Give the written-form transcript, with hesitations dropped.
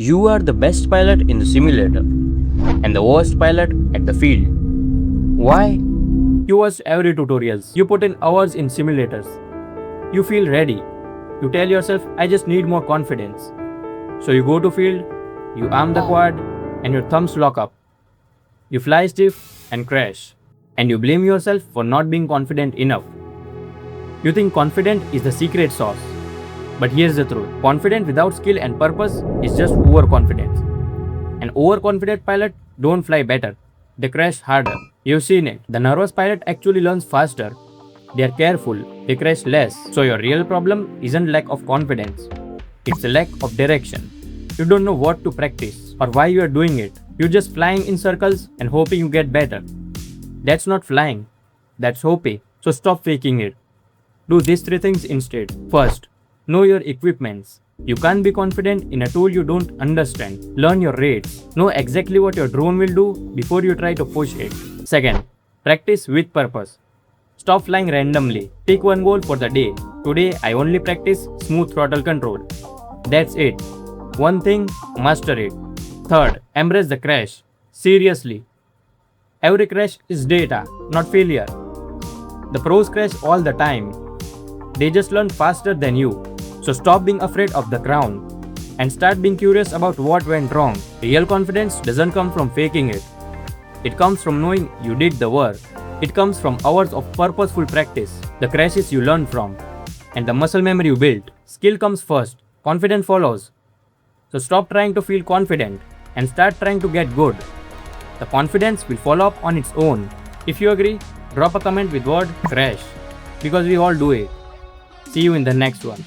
You are the best pilot in the simulator and the worst pilot at the field. Why? You watch every tutorials. You put in hours in simulators. You feel ready. You tell yourself, I just need more confidence. So you go to field, you arm the quad, and your thumbs lock up. You fly stiff and crash. And you blame yourself for not being confident enough. You think confident is the secret sauce. But here's the truth. Confident without skill and purpose is just overconfidence. An overconfident pilot don't fly better. They crash harder. You've seen it. The nervous pilot actually learns faster. They are careful. They crash less. So your real problem isn't lack of confidence. It's a lack of direction. You don't know what to practice or why you are doing it. You're just flying in circles and hoping you get better. That's not flying. That's hoping. So stop faking it. Do these three things instead. First, know your equipments. You can't be confident in a tool you don't understand. Learn your rates. Know exactly what your drone will do before you try to push it. Second, practice with purpose. Stop flying randomly. Pick one goal for the day. Today, I only practice smooth throttle control. That's it. One thing, master it. Third, embrace the crash. Seriously. Every crash is data, not failure. The pros crash all the time. They just learn faster than you. So stop being afraid of the ground and start being curious about what went wrong. Real confidence doesn't come from faking it. It comes from knowing you did the work. It comes from hours of purposeful practice, the crashes you learn from, and the muscle memory you built. Skill comes first, confidence follows. So stop trying to feel confident and start trying to get good. The confidence will follow up on its own. If you agree, drop a comment with word crash because we all do it. See you in the next one.